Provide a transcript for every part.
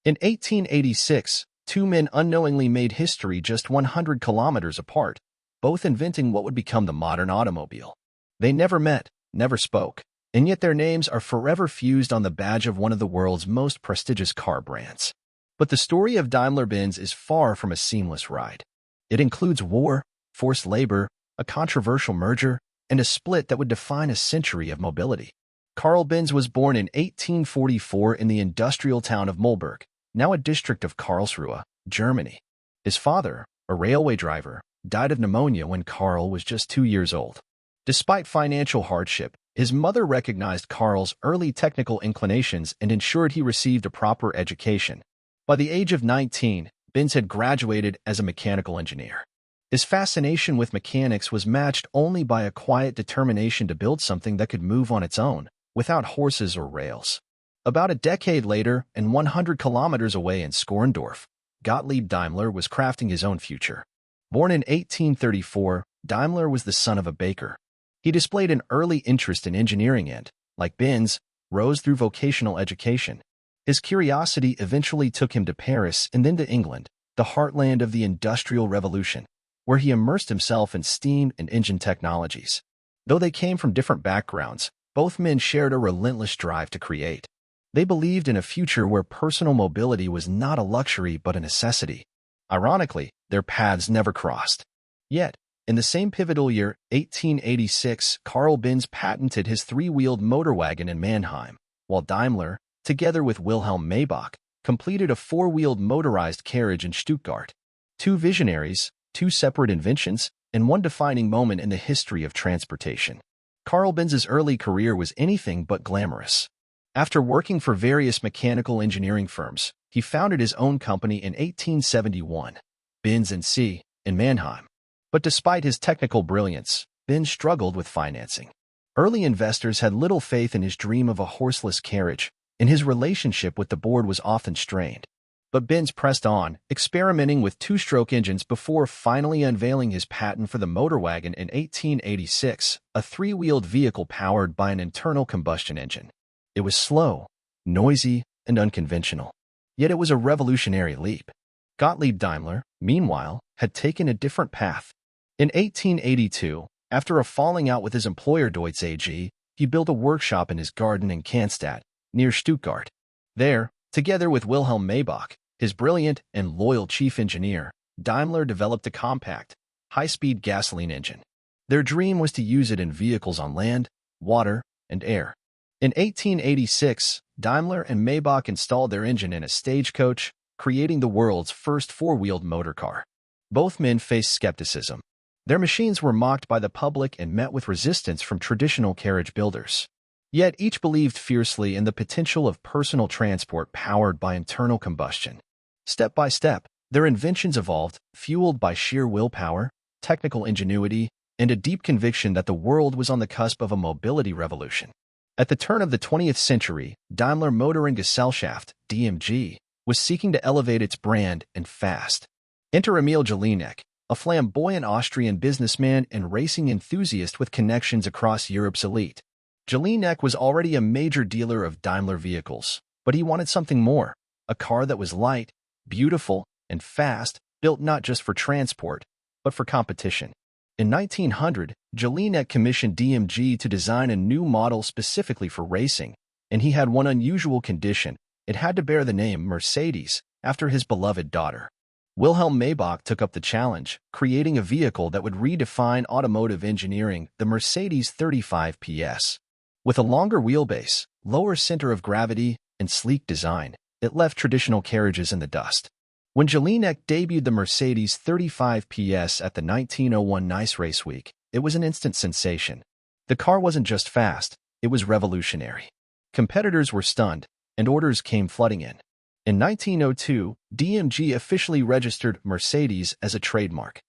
In 1886, two men unknowingly made history just 100 kilometers apart, both inventing what would become the modern automobile. They never met, never spoke, and yet their names are forever fused on the badge of one of the world's most prestigious car brands. But the story of Daimler-Benz is far from a seamless ride. It includes war, forced labor, a controversial merger, and a split that would define a century of mobility. Karl Benz was born in 1844 in the industrial town of Mühlberg, now a district of Karlsruhe, Germany. His father, a railway driver, died of pneumonia when Karl was just 2 years old. Despite financial hardship, his mother recognized Karl's early technical inclinations and ensured he received a proper education. By the age of 19, Benz had graduated as a mechanical engineer. His fascination with mechanics was matched only by a quiet determination to build something that could move on its own, without horses or rails. About a decade later, and 100 kilometers away in Schorndorf, Gottlieb Daimler was crafting his own future. Born in 1834, Daimler was the son of a baker. He displayed an early interest in engineering and, like Benz, rose through vocational education. His curiosity eventually took him to Paris and then to England, the heartland of the Industrial Revolution, where he immersed himself in steam and engine technologies. Though they came from different backgrounds, both men shared a relentless drive to create. They believed in a future where personal mobility was not a luxury but a necessity. Ironically, their paths never crossed. Yet, in the same pivotal year, 1886, Karl Benz patented his three-wheeled motor wagon in Mannheim, while Daimler, together with Wilhelm Maybach, completed a four-wheeled motorized carriage in Stuttgart. Two visionaries, two separate inventions, and one defining moment in the history of transportation. Karl Benz's early career was anything but glamorous. After working for various mechanical engineering firms, he founded his own company in 1871, Benz & C., in Mannheim. But despite his technical brilliance, Benz struggled with financing. Early investors had little faith in his dream of a horseless carriage, and his relationship with the board was often strained. But Benz pressed on, experimenting with two-stroke engines before finally unveiling his patent for the motor wagon in 1886, a three-wheeled vehicle powered by an internal combustion engine. It was slow, noisy, and unconventional. Yet it was a revolutionary leap. Gottlieb Daimler, meanwhile, had taken a different path. In 1882, after a falling out with his employer Deutz AG, he built a workshop in his garden in Cannstatt, near Stuttgart. There, together with Wilhelm Maybach, his brilliant and loyal chief engineer, Daimler developed a compact, high-speed gasoline engine. Their dream was to use it in vehicles on land, water, and air. In 1886, Daimler and Maybach installed their engine in a stagecoach, creating the world's first four-wheeled motor car. Both men faced skepticism. Their machines were mocked by the public and met with resistance from traditional carriage builders. Yet each believed fiercely in the potential of personal transport powered by internal combustion. Step by step, their inventions evolved, fueled by sheer willpower, technical ingenuity, and a deep conviction that the world was on the cusp of a mobility revolution. At the turn of the 20th century, Daimler Motor & Gesellschaft, DMG, was seeking to elevate its brand and fast. Enter Emil Jelinek, a flamboyant Austrian businessman and racing enthusiast with connections across Europe's elite. Jelinek was already a major dealer of Daimler vehicles, but he wanted something more, a car that was light, beautiful, and fast, built not just for transport, but for competition. In 1900, Jelinek commissioned DMG to design a new model specifically for racing, and he had one unusual condition: it had to bear the name Mercedes, after his beloved daughter. Wilhelm Maybach took up the challenge, creating a vehicle that would redefine automotive engineering, the Mercedes 35 PS. With a longer wheelbase, lower center of gravity, and sleek design, it left traditional carriages in the dust. When Jelinek debuted the Mercedes 35 PS at the 1901 Nice Race Week, it was an instant sensation. The car wasn't just fast, it was revolutionary. Competitors were stunned, and orders came flooding in. In 1902, DMG officially registered Mercedes as a trademark.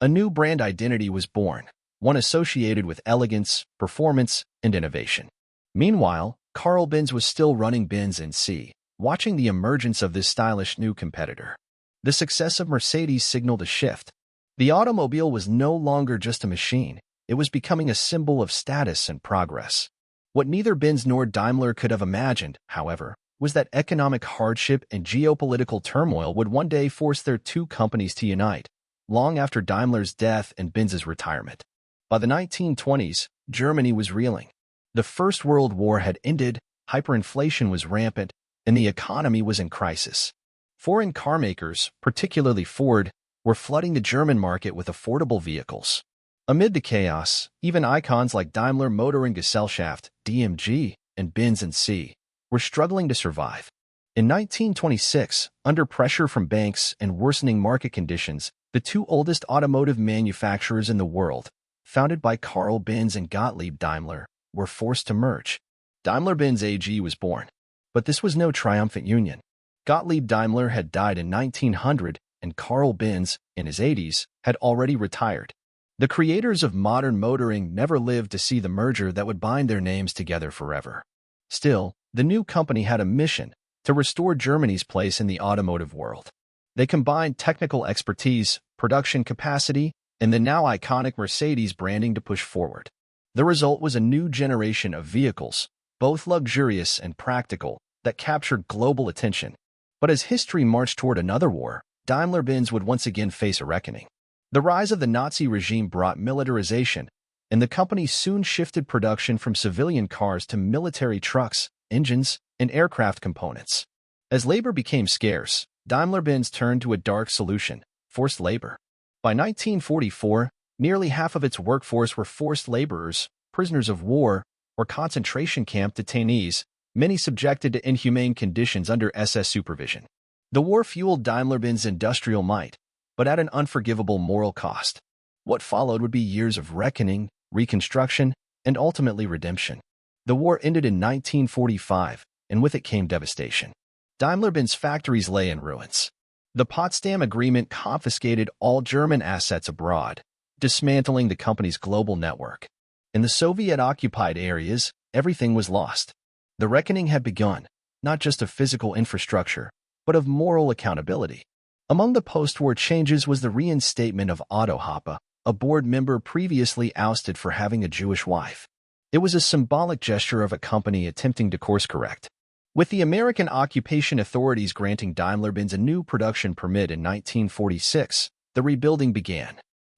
A new brand identity was born, one associated with elegance, performance, and innovation. Meanwhile, Karl Benz was still running Benz & C, watching the emergence of this stylish new competitor. The success of Mercedes signaled a shift. The automobile was no longer just a machine, it was becoming a symbol of status and progress. What neither Benz nor Daimler could have imagined, however, was that economic hardship and geopolitical turmoil would one day force their two companies to unite, long after Daimler's death and Benz's retirement. By the 1920s, Germany was reeling. The First World War had ended, hyperinflation was rampant, and the economy was in crisis. Foreign carmakers, particularly Ford, were flooding the German market with affordable vehicles. Amid the chaos, even icons like Daimler Motor and Gesellschaft, DMG, and Benz and C were struggling to survive. In 1926, under pressure from banks and worsening market conditions, the two oldest automotive manufacturers in the world, founded by Karl Benz and Gottlieb Daimler, were forced to merge. Daimler-Benz AG was born. But this was no triumphant union. Gottlieb Daimler had died in 1900, and Karl Benz, in his 80s, had already retired. The creators of modern motoring never lived to see the merger that would bind their names together forever. Still, the new company had a mission: to restore Germany's place in the automotive world. They combined technical expertise, production capacity, and the now iconic Mercedes branding to push forward. The result was a new generation of vehicles, both luxurious and practical, that captured global attention. But as history marched toward another war, Daimler-Benz would once again face a reckoning. The rise of the Nazi regime brought militarization, and the company soon shifted production from civilian cars to military trucks, engines, and aircraft components. As labor became scarce, Daimler-Benz turned to a dark solution: forced labor. By 1944, nearly half of its workforce were forced laborers, prisoners of war, or concentration camp detainees, many subjected to inhumane conditions under SS supervision. The war fueled Daimler-Benz industrial might, but at an unforgivable moral cost. What followed would be years of reckoning, reconstruction, and ultimately redemption. The war ended in 1945, and with it came devastation. Daimler-Benz factories lay in ruins. The Potsdam Agreement confiscated all German assets abroad, dismantling the company's global network. In the Soviet-occupied areas, everything was lost. The reckoning had begun, not just of physical infrastructure, but of moral accountability. Among the post-war changes was the reinstatement of Otto Hoppe, a board member previously ousted for having a Jewish wife. It was a symbolic gesture of a company attempting to course-correct. With the American occupation authorities granting Daimler-Benz a new production permit in 1946, the rebuilding began.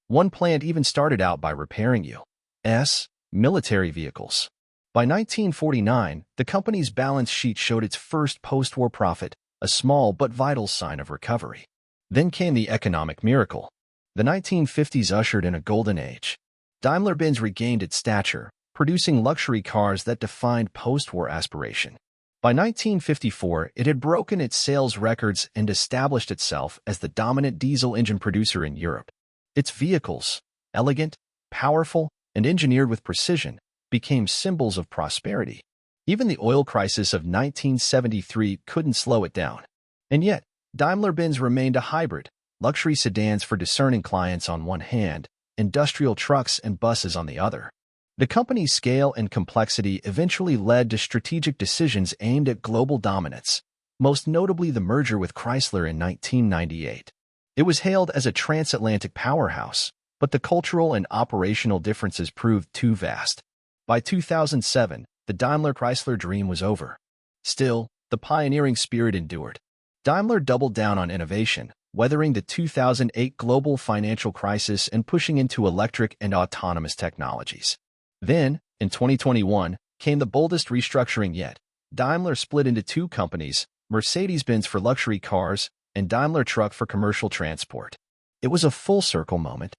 One plant even started out by repairing U.S. military vehicles. By 1949, the company's balance sheet showed its first post-war profit, a small but vital sign of recovery. Then came the economic miracle. The 1950s ushered in a golden age. Daimler-Benz regained its stature, producing luxury cars that defined post-war aspiration. By 1954, it had broken its sales records and established itself as the dominant diesel engine producer in Europe. Its vehicles, elegant, powerful, and engineered with precision, became symbols of prosperity. Even the oil crisis of 1973 couldn't slow it down. And yet, Daimler-Benz remained a hybrid: luxury sedans for discerning clients on one hand, industrial trucks and buses on the other. The company's scale and complexity eventually led to strategic decisions aimed at global dominance, most notably the merger with Chrysler in 1998. It was hailed as a transatlantic powerhouse, but the cultural and operational differences proved too vast. By 2007, the Daimler-Chrysler dream was over. Still, the pioneering spirit endured. Daimler doubled down on innovation, weathering the 2008 global financial crisis and pushing into electric and autonomous technologies. Then, in 2021, came the boldest restructuring yet. Daimler split into two companies, Mercedes-Benz for luxury cars and Daimler Truck for commercial transport. It was a full-circle moment.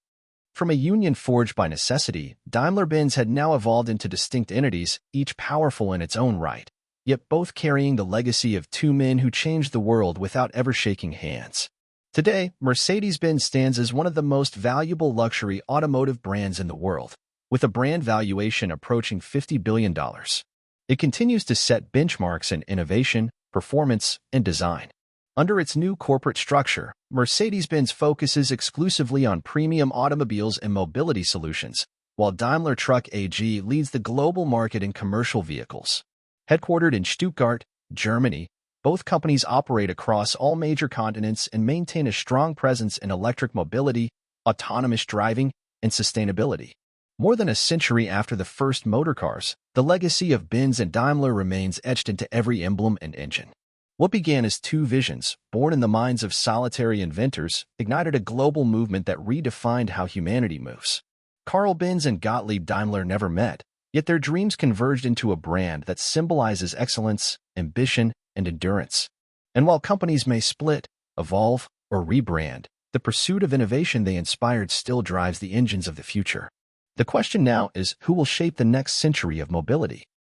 From a union forged by necessity, Daimler-Benz had now evolved into distinct entities, each powerful in its own right, yet both carrying the legacy of two men who changed the world without ever shaking hands. Today, Mercedes-Benz stands as one of the most valuable luxury automotive brands in the world, with a brand valuation approaching $50 billion. It continues to set benchmarks in innovation, performance, and design. Under its new corporate structure, Mercedes-Benz focuses exclusively on premium automobiles and mobility solutions, while Daimler Truck AG leads the global market in commercial vehicles. Headquartered in Stuttgart, Germany, both companies operate across all major continents and maintain a strong presence in electric mobility, autonomous driving, and sustainability. More than a century after the first motor cars, the legacy of Benz and Daimler remains etched into every emblem and engine. What began as two visions, born in the minds of solitary inventors, ignited a global movement that redefined how humanity moves. Carl Benz and Gottlieb Daimler never met, yet their dreams converged into a brand that symbolizes excellence, ambition, and endurance. And while companies may split, evolve, or rebrand, the pursuit of innovation they inspired still drives the engines of the future. The question now is, who will shape the next century of mobility?